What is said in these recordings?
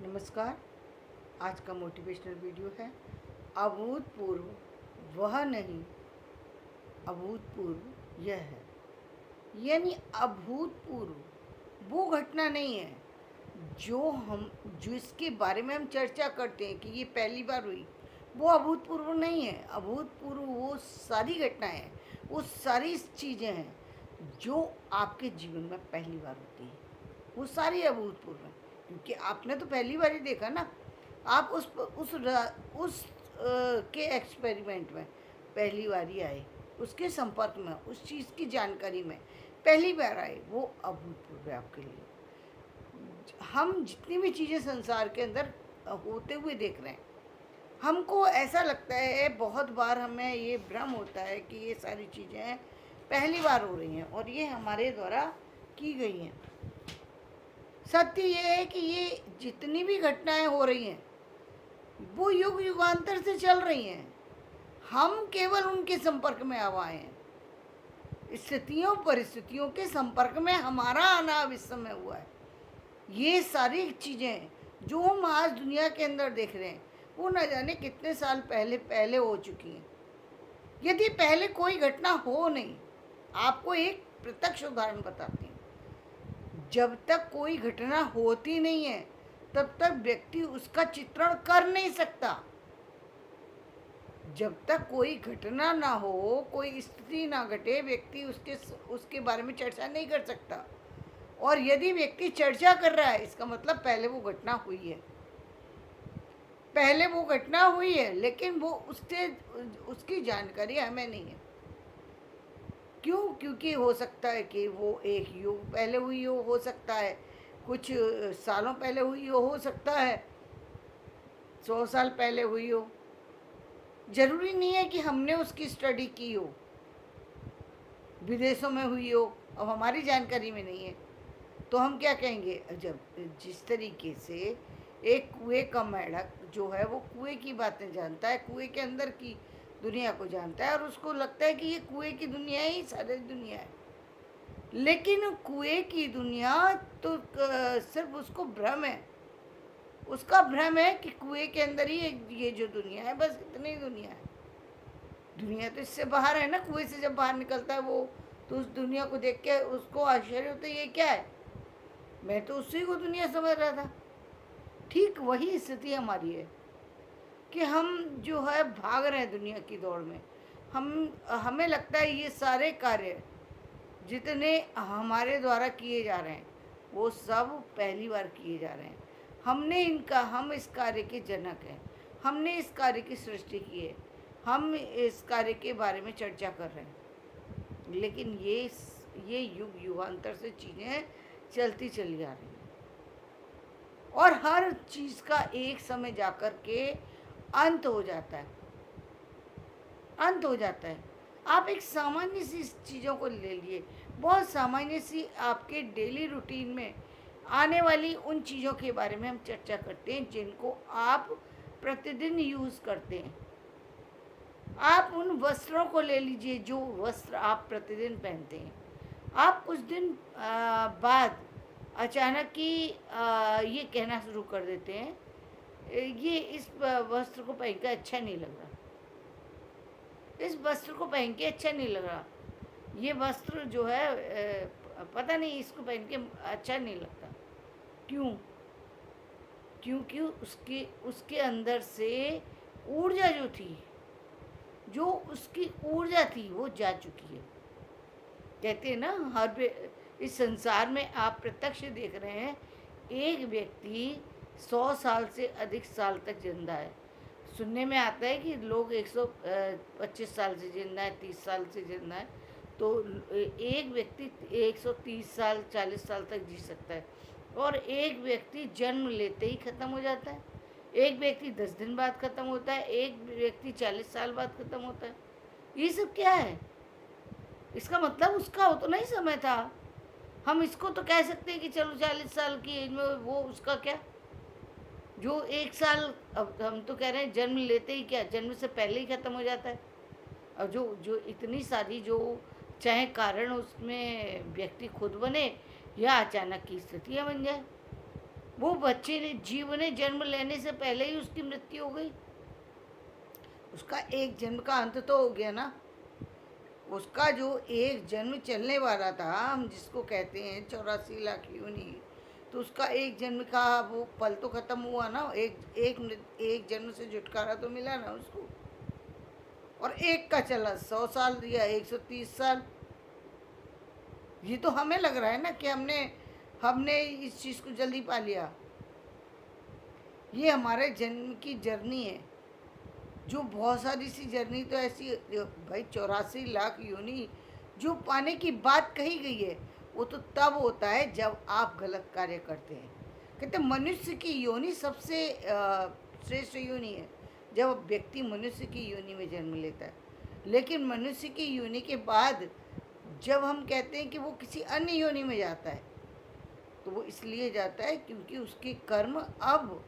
नमस्कार। आज का मोटिवेशनल वीडियो है अभूतपूर्व वह नहीं, अभूतपूर्व यह है। यानी अभूतपूर्व वो घटना नहीं है जो इसके बारे में हम चर्चा करते हैं कि ये पहली बार हुई, वो अभूतपूर्व नहीं है। अभूतपूर्व वो सारी घटनाएं हैं, वो सारी चीज़ें हैं जो आपके जीवन में पहली बार होती हैं, वो सारी अभूतपूर्व हैं। क्योंकि आपने तो पहली बार ही देखा ना। आप के एक्सपेरिमेंट में पहली बार ही आए, उसके संपर्क में, उस चीज़ की जानकारी में पहली बार आए, वो अभूतपूर्व है आपके लिए। हम जितनी भी चीज़ें संसार के अंदर होते हुए देख रहे हैं, हमको ऐसा लगता है, बहुत बार हमें ये भ्रम होता है कि ये सारी चीज़ें पहली बार हो रही हैं और ये हमारे द्वारा की गई हैं। सत्य ये है कि ये जितनी भी घटनाएं हो रही हैं वो युग युगांतर से चल रही हैं। हम केवल उनके संपर्क में आए हैं। स्थितियों परिस्थितियों के संपर्क में हमारा आना अब इस समय हुआ है। ये सारी चीज़ें जो हम आज दुनिया के अंदर देख रहे हैं वो न जाने कितने साल पहले हो चुकी हैं। यदि पहले कोई घटना हो नहीं, आपको एक प्रत्यक्ष उदाहरण बताती हूँ। जब तक कोई घटना होती नहीं है तब तक व्यक्ति उसका चित्रण कर नहीं सकता। जब तक कोई घटना ना हो, कोई स्थिति ना घटे, व्यक्ति उसके बारे में चर्चा नहीं कर सकता। और यदि व्यक्ति चर्चा कर रहा है, इसका मतलब पहले वो घटना हुई है, पहले वो घटना हुई है, लेकिन वो उसकी जानकारी हमें नहीं है। क्यों? क्योंकि हो सकता है कि वो एक युग पहले हुई हो सकता है कुछ सालों पहले हुई हो सकता है 100 साल पहले हुई हो। जरूरी नहीं है कि हमने उसकी स्टडी की हो, विदेशों में हुई हो, अब हमारी जानकारी में नहीं है। तो हम क्या कहेंगे? जब जिस तरीके से एक कुएं का मेढक जो है वो कुएं की बातें जानता है, कुएं के अंदर की दुनिया को जानता है और उसको लगता है कि ये कुएं की दुनिया ही सारी दुनिया है। लेकिन कुएं की दुनिया तो सिर्फ उसको भ्रम है। उसका भ्रम है कि कुएं के अंदर ही ये जो दुनिया है, बस इतनी ही दुनिया है। दुनिया तो इससे बाहर है ना। कुएं से जब बाहर निकलता है वो, तो उस दुनिया को देख के उसको आश्चर्य होता है, ये क्या है? मैं तो उसी को दुनिया समझ रहा था। ठीक वही स्थिति हमारी है कि हम जो है भाग रहे हैं दुनिया की दौड़ में। हमें लगता है ये सारे कार्य जितने हमारे द्वारा किए जा रहे हैं वो सब पहली बार किए जा रहे हैं। हम इस कार्य के जनक हैं, हमने इस कार्य की सृष्टि की है, हम इस कार्य के बारे में चर्चा कर रहे हैं। लेकिन ये युग युगांतर से चीज़ें चलती चली आ रही हैं और हर चीज़ का एक समय जाकर के अंत हो जाता है। अंत हो जाता है। आप एक सामान्य सी चीज़ों को ले लिए, बहुत सामान्य सी आपके डेली रूटीन में आने वाली उन चीज़ों के बारे में हम चर्चा करते हैं जिनको आप प्रतिदिन यूज़ करते हैं। आप उन वस्त्रों को ले लीजिए जो वस्त्र आप प्रतिदिन पहनते हैं। आप कुछ दिन बाद अचानक ही ये कहना शुरू कर देते हैं, ये इस वस्त्र को पहन के अच्छा नहीं लग रहा, इस वस्त्र को पहन के अच्छा नहीं लग रहा, ये वस्त्र जो है पता नहीं इसको पहन के अच्छा नहीं लगता। क्यों? क्योंकि उसके अंदर से ऊर्जा जो उसकी ऊर्जा थी वो जा चुकी है। कहते हैं ना, इस संसार में आप प्रत्यक्ष देख रहे हैं, एक व्यक्ति 100 साल से अधिक साल तक जिंदा है। सुनने में आता है कि लोग 125 साल से जिंदा है, 30 साल से जिंदा है। तो एक व्यक्ति 130 साल 40 साल तक जी सकता है और एक व्यक्ति जन्म लेते ही ख़त्म हो जाता है, एक व्यक्ति 10 दिन बाद ख़त्म होता है, एक व्यक्ति 40 साल बाद ख़त्म होता है। ये सब क्या है? इसका मतलब उसका उतना ही समय था। हम इसको तो कह सकते हैं कि चलो 40 साल की एज में वो उसका क्या, जो 1 साल, अब हम तो कह रहे हैं जन्म लेते ही क्या, जन्म से पहले ही ख़त्म हो जाता है। और जो इतनी सारी जो चाहे कारण उसमें व्यक्ति खुद बने या अचानक की स्थितियाँ बन जाए, वो बच्चे ने जीव ने जन्म लेने से पहले ही उसकी मृत्यु हो गई। उसका एक जन्म का अंत तो हो गया ना। उसका जो एक जन्म चलने वाला था, हम जिसको कहते हैं 84 लाख योनि, तो उसका एक जन्म का वो पल तो खत्म हुआ ना। एक जन्म से छुटकारा तो मिला ना उसको। और एक का चला 100 साल या 130 साल। ये तो हमें लग रहा है ना कि हमने हमने इस चीज़ को जल्दी पा लिया। ये हमारे जन्म की जर्नी है, जो बहुत सारी सी जर्नी तो ऐसी भाई 84 लाख योनि जो पाने की बात कही गई है, वो तो तब होता है जब आप गलत कार्य करते हैं। कहते मनुष्य की योनि सबसे श्रेष्ठ योनि है, जब व्यक्ति मनुष्य की योनि में जन्म लेता है। लेकिन मनुष्य की योनि के बाद जब हम कहते हैं कि वो किसी अन्य योनि में जाता है, तो वो इसलिए जाता है क्योंकि उसके कर्म अब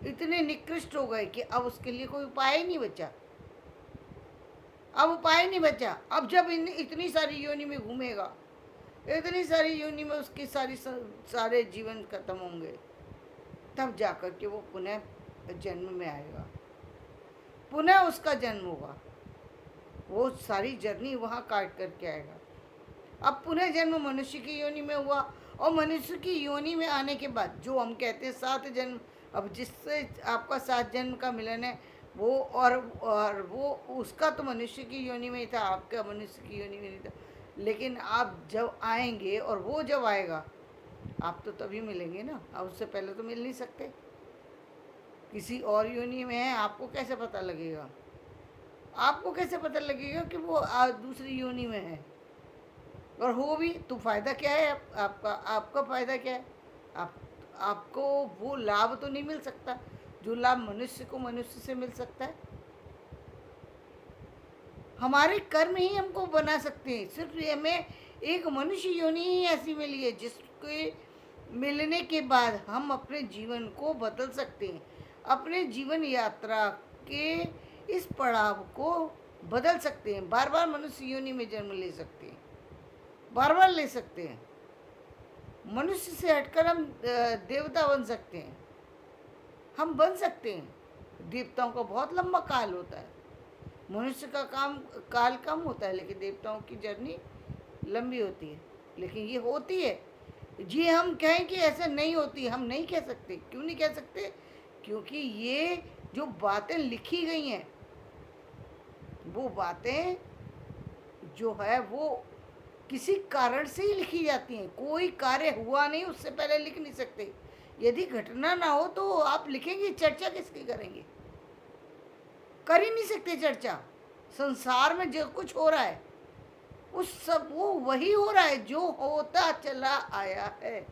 इतने निकृष्ट हो गए कि अब उसके लिए कोई उपाय ही नहीं बचा। अब उपाय नहीं बचा। अब जब इतनी सारी योनि में घूमेगा, इतनी सारी योनि में उसके सारे जीवन खत्म होंगे, तब जाकर के वो पुनः जन्म में आएगा, पुनः उसका जन्म होगा। वो सारी जर्नी वहाँ काट करके आएगा। अब पुनः जन्म मनुष्य की योनि में हुआ, और मनुष्य की योनि में आने के बाद जो हम कहते हैं 7 जन्म, अब जिससे आपका 7 जन्म का मिलन है, वो और वो उसका तो मनुष्य की योनि में ही था, आपका मनुष्य की योनि में नहीं था। लेकिन आप जब आएंगे और वो जब आएगा, आप तो तभी मिलेंगे ना। अब उससे पहले तो मिल नहीं सकते। किसी और योनि में है, आपको कैसे पता लगेगा? आपको कैसे पता लगेगा कि वो दूसरी योनि में है? और हो भी तो फ़ायदा क्या है? आपका आपका फ़ायदा क्या है? आप आपको वो लाभ तो नहीं मिल सकता जो लाभ मनुष्य को मनुष्य से मिल सकता है। हमारे कर्म ही हमको बना सकते हैं। सिर्फ हमें एक मनुष्य योनि ही ऐसी मिली है जिसके मिलने के बाद हम अपने जीवन को बदल सकते हैं, अपने जीवन यात्रा के इस पड़ाव को बदल सकते हैं। बार बार मनुष्य योनि में जन्म ले सकते हैं, बार बार ले सकते हैं। मनुष्य से हटकर हम देवता बन सकते हैं, हम बन सकते हैं। देवताओं का बहुत लंबा काल होता है, मनुष्य का काल कम होता है, लेकिन देवताओं की जर्नी लंबी होती है। लेकिन ये होती है। जी हम कहें कि ऐसा नहीं होती, हम नहीं कह सकते। क्यों नहीं कह सकते? क्योंकि ये जो बातें लिखी गई हैं, वो बातें जो है वो किसी कारण से ही लिखी जाती हैं। कोई कार्य हुआ नहीं उससे पहले लिख नहीं सकते। यदि घटना ना हो तो आप लिखेंगे, चर्चा किसकी करेंगे? कर ही नहीं सकते चर्चा। संसार में जो कुछ हो रहा है उस सब वो वही हो रहा है जो होता चला आया है,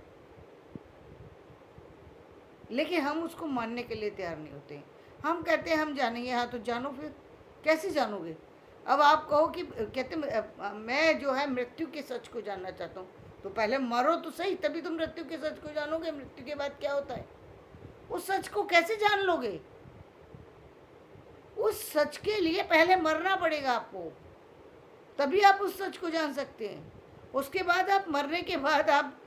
लेकिन हम उसको मानने के लिए तैयार नहीं होते। हम कहते हैं हम जानेंगे। हाँ तो जानो, फिर कैसे जानोगे? अब आप कहो कि कहते मैं जो है मृत्यु के सच को जानना चाहता हूँ, तो पहले मरो तो सही, तभी तुम मृत्यु के सच को जानोगे। मृत्यु के बाद क्या होता है उस सच को कैसे जान लोगे? उस सच के लिए पहले मरना पड़ेगा आपको, तभी आप उस सच को जान सकते हैं। उसके बाद आप मरने के बाद आप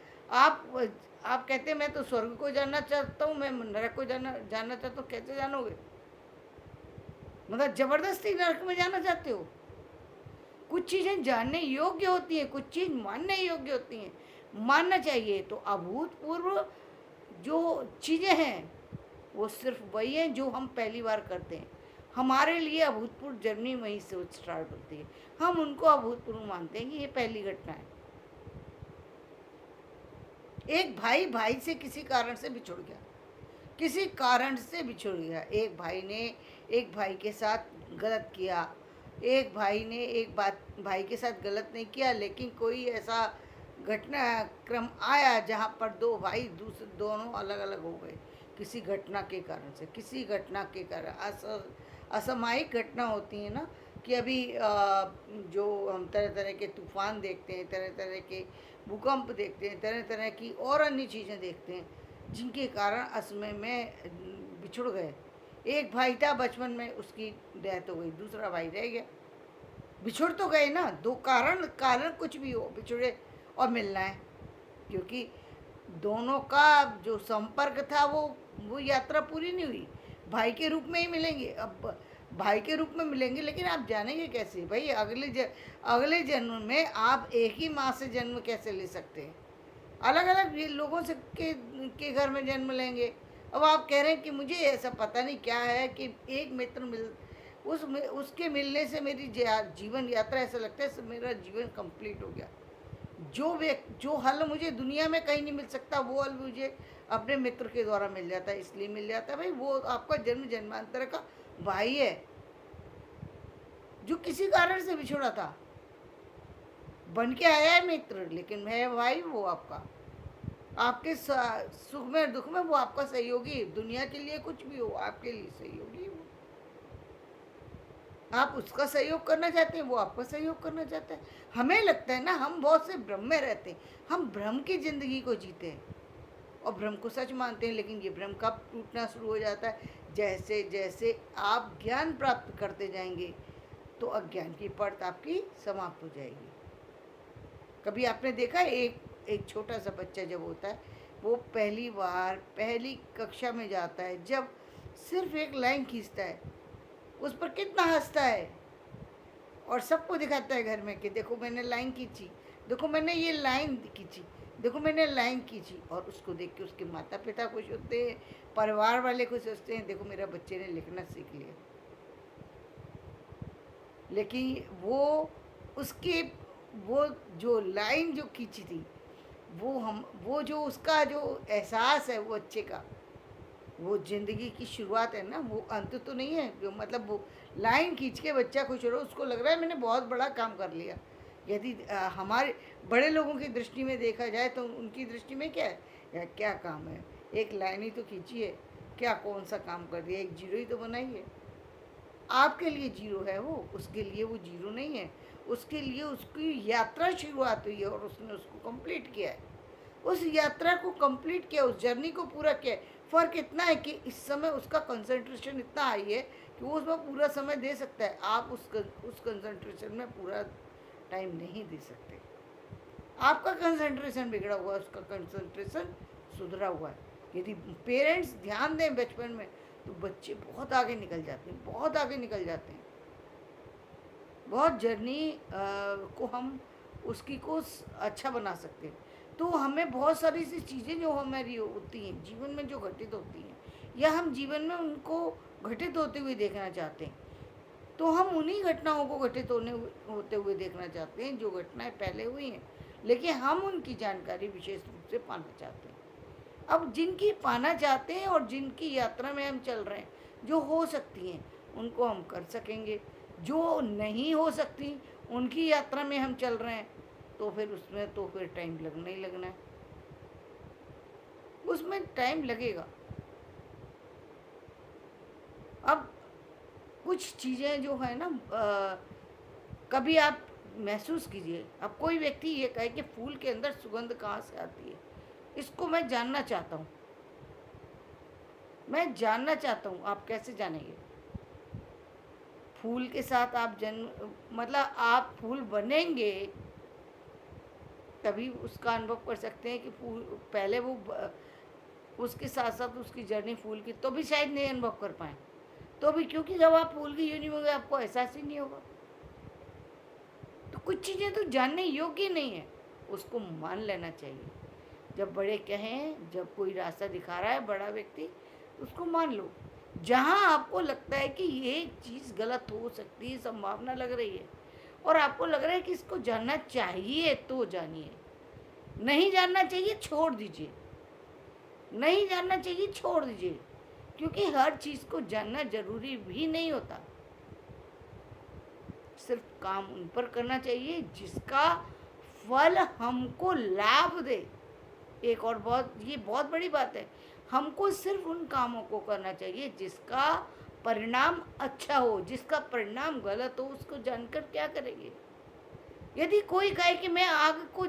आप कहते हैं मैं तो स्वर्ग को जानना चाहता हूँ, मैं नरक को जानना चाहता हूँ। कैसे जानोगे? मतलब जबरदस्ती नरक में जाना चाहते हो? कुछ चीज़ें जानने योग्य होती हैं, कुछ चीज़ मानने योग्य होती हैं। मानना चाहिए। तो अभूतपूर्व जो चीज़ें हैं वो सिर्फ वही हैं जो हम पहली बार करते हैं। हमारे लिए अभूतपूर्व जर्नी वहीं से स्टार्ट होती है। हम उनको अभूतपूर्व मानते हैं कि ये पहली घटना है। एक भाई भाई से किसी कारण से बिछुड़ गया, किसी कारण से बिछुड़ गया। एक भाई ने एक भाई के साथ गलत किया, एक भाई ने एक भाई के साथ गलत नहीं किया, लेकिन कोई ऐसा घटनाक्रम आया जहाँ पर दो भाई दोनों अलग अलग हो गए किसी घटना के कारण से। किसी घटना के कारण असामयिक घटना होती है ना, कि अभी जो हम तरह तरह के तूफान देखते हैं, तरह तरह के भूकंप देखते हैं, तरह तरह की और अन्य चीज़ें देखते हैं जिनके कारण असमय में बिछुड़ गए। एक भाई था, बचपन में उसकी डेथ हो गई, दूसरा भाई रह गया। बिछुड़ तो गए ना, दो कारण कारण कुछ भी हो, बिछुड़े और मिलना है। क्योंकि दोनों का जो संपर्क था वो यात्रा पूरी नहीं हुई। भाई के रूप में ही मिलेंगे, अब भाई के रूप में मिलेंगे, लेकिन आप जानेंगे कैसे भाई? अगले जन्म में आप एक ही माँ से जन्म कैसे ले सकते हैं? अलग अलग लोगों से के घर में जन्म लेंगे। अब आप कह रहे हैं कि मुझे ऐसा पता नहीं क्या है कि एक मित्र उसके मिलने से मेरी जीवन यात्रा, ऐसा लगता है मेरा जीवन कंप्लीट हो गया। जो हल मुझे दुनिया में कहीं नहीं मिल सकता, वो हल मुझे अपने मित्र के द्वारा मिल जाता है। इसलिए मिल जाता है भाई, वो आपका जन्म जन्मांतर का भाई है, जो किसी कारण से बिछड़ा था, बन के आया है मित्र, लेकिन है भाई वो आपका। आपके सुख में दुख में वो आपका सहयोगी। दुनिया के लिए कुछ भी हो, आपके लिए सहयोगी वो। आप उसका सहयोग करना चाहते हैं, वो आपका सहयोग करना चाहता है। हमें लगता है ना, हम बहुत से भ्रम में रहते हैं, हम भ्रम की जिंदगी को जीते हैं और भ्रम को सच मानते हैं। लेकिन ये भ्रम कब टूटना शुरू हो जाता है? जैसे जैसे आप ज्ञान प्राप्त करते जाएंगे तो अज्ञान की परत आपकी समाप्त हो जाएगी। कभी आपने देखा है, एक छोटा सा बच्चा जब होता है, वो पहली बार पहली कक्षा में जाता है, जब सिर्फ एक लाइन खींचता है, उस पर कितना हंसता है और सबको दिखाता है घर में कि देखो मैंने लाइन खींची, देखो मैंने ये लाइन खींची, देखो मैंने लाइन खींची। और उसको देख के उसके माता पिता खुश होते हैं, परिवार वाले खुश होते हैं, देखो मेरा बच्चे ने लिखना सीख लिया। लेकिन उसके वो जो लाइन जो खींची थी, वो जो उसका जो एहसास है वो अच्छे का, वो ज़िंदगी की शुरुआत है ना, वो अंत तो नहीं है। जो मतलब वो लाइन खींच के बच्चा खुश हो रहा है, उसको लग रहा है मैंने बहुत बड़ा काम कर लिया। यदि हमारे बड़े लोगों की दृष्टि में देखा जाए तो उनकी दृष्टि में क्या है, या क्या काम है, एक लाइन ही तो खींची है, क्या कौन सा काम कर दिया, एक जीरो ही तो बनाई है। आपके लिए जीरो है वो, उसके लिए वो जीरो नहीं है। उसके लिए उसकी यात्रा शुरुआत हुई है और उसने उसको कंप्लीट किया है। उस यात्रा को कंप्लीट किया, उस जर्नी को पूरा किया। फ़र्क इतना है कि इस समय उसका कंसंट्रेशन इतना हाई है कि वो उसमें पूरा समय दे सकता है। आप उस कंसंट्रेशन में पूरा टाइम नहीं दे सकते। आपका कंसंट्रेशन बिगड़ा हुआ है, उसका कंसंट्रेशन सुधरा हुआ है। यदि पेरेंट्स ध्यान दें बचपन में, तो बच्चे बहुत आगे निकल जाते हैं, बहुत आगे निकल जाते हैं। बहुत जर्नी को हम उसकी को अच्छा बना सकते हैं। तो हमें बहुत सारी सी चीज़ें जो हमारी होती हैं जीवन में, जो घटित होती हैं, या हम जीवन में उनको घटित होते हुए देखना चाहते हैं, तो हम उन्हीं घटनाओं को घटित होते हुए देखना चाहते हैं जो घटनाएं पहले हुई हैं, लेकिन हम उनकी जानकारी विशेष रूप से पाना चाहते हैं। अब जिनकी पाना चाहते हैं और जिनकी यात्रा में हम चल रहे हैं, जो हो सकती हैं उनको हम कर सकेंगे। जो नहीं हो सकती, उनकी यात्रा में हम चल रहे हैं, तो फिर उसमें तो फिर टाइम लगना ही लगना है, उसमें टाइम लगेगा। अब कुछ चीज़ें जो है ना, कभी आप महसूस कीजिए। अब कोई व्यक्ति ये कहे कि फूल के अंदर सुगंध कहाँ से आती है, इसको मैं जानना चाहता हूँ। मैं जानना चाहता हूँ, आप कैसे जानेंगे? फूल के साथ आप मतलब आप फूल बनेंगे, तभी उसका अनुभव कर सकते हैं कि फूल पहले उसके साथ साथ उसकी जर्नी फूल की, तो भी शायद नहीं अनुभव कर पाए। तो भी क्योंकि जब आप फूल की यूनि में गए, आपको एहसास ही नहीं होगा। तो कुछ चीज़ें तो जानने योग्य नहीं है, उसको मान लेना चाहिए। जब बड़े कहें, जब कोई रास्ता दिखा रहा है बड़ा व्यक्ति, तो उसको मान लो। जहाँ आपको लगता है कि ये चीज़ गलत हो सकती है, संभावना लग रही है, और आपको लग रहा है कि इसको जानना चाहिए, तो जानिए। नहीं जानना चाहिए, छोड़ दीजिए। नहीं जानना चाहिए, छोड़ दीजिए, क्योंकि हर चीज़ को जानना जरूरी भी नहीं होता। सिर्फ काम उन पर करना चाहिए जिसका फल हमको लाभ दे। एक और ये बहुत बड़ी बात है, हमको सिर्फ उन कामों को करना चाहिए जिसका परिणाम अच्छा हो। जिसका परिणाम गलत हो, उसको जानकर क्या करेंगे? यदि कोई कहे कि मैं आग को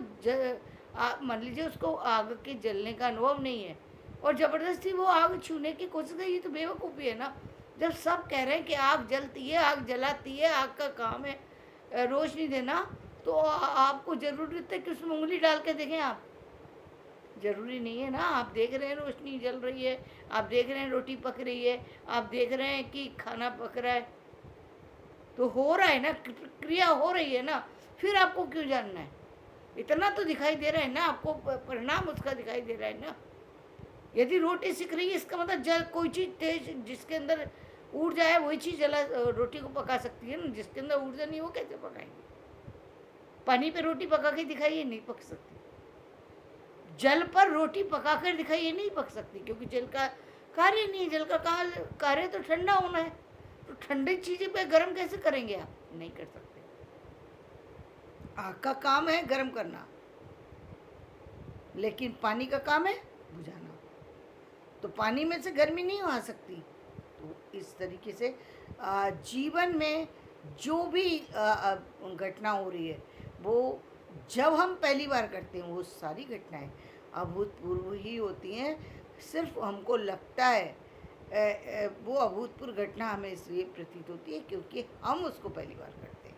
मान लीजिए उसको आग के जलने का अनुभव नहीं है और ज़बरदस्ती वो आग छूने की कोशिश करे, ये तो बेवकूफ़ी है ना। जब सब कह रहे हैं कि आग जलती है, आग जलाती है, आग का काम है रोशनी देना, तो आपको ज़रूरत है कि उसमें उंगली डाल के देखें आप। ज़रूरी नहीं है ना। आप देख रहे हैं रोशनी जल रही है, आप देख रहे हैं रोटी पक रही है, आप देख रहे हैं कि खाना पक रहा है, तो हो रहा है ना, क्रिया हो रही है ना, फिर आपको क्यों जानना है? इतना तो दिखाई दे रहा है ना आपको, परिणाम उसका दिखाई दे रहा है ना। यदि रोटी सिक रही है इसका मतलब जल कोई चीज़ तेज जिसके अंदर ऊर्जा है वही चीज़ जला रोटी को पका सकती है ना, जिसके अंदर ऊर्जा नहीं वो कैसे पकाएंगे? पानी पे रोटी पका के दिखाइए, नहीं पक सकती। जल पर रोटी पका कर दिखाइए, नहीं पक सकती, क्योंकि जल का कार्य नहीं है। जल का कार्य तो ठंडा होना है, तो ठंडी चीज़ें पे गर्म कैसे करेंगे आप? नहीं कर सकते। आग का काम है गर्म करना, लेकिन पानी का काम है बुझाना। तो पानी में से गर्मी नहीं आ सकती। तो इस तरीके से जीवन में जो भी घटना हो रही है वो जब हम पहली बार करते हैं वो सारी घटनाएं अभूतपूर्व ही होती हैं। सिर्फ हमको लगता है वो अभूतपूर्व घटना हमें इसलिए प्रतीत होती है क्योंकि हम उसको पहली बार करते हैं।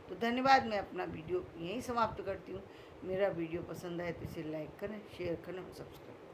तो धन्यवाद। मैं अपना वीडियो यहीं समाप्त करती हूँ। मेरा वीडियो पसंद आए तो इसे लाइक करें, शेयर करें और सब्सक्राइब करें।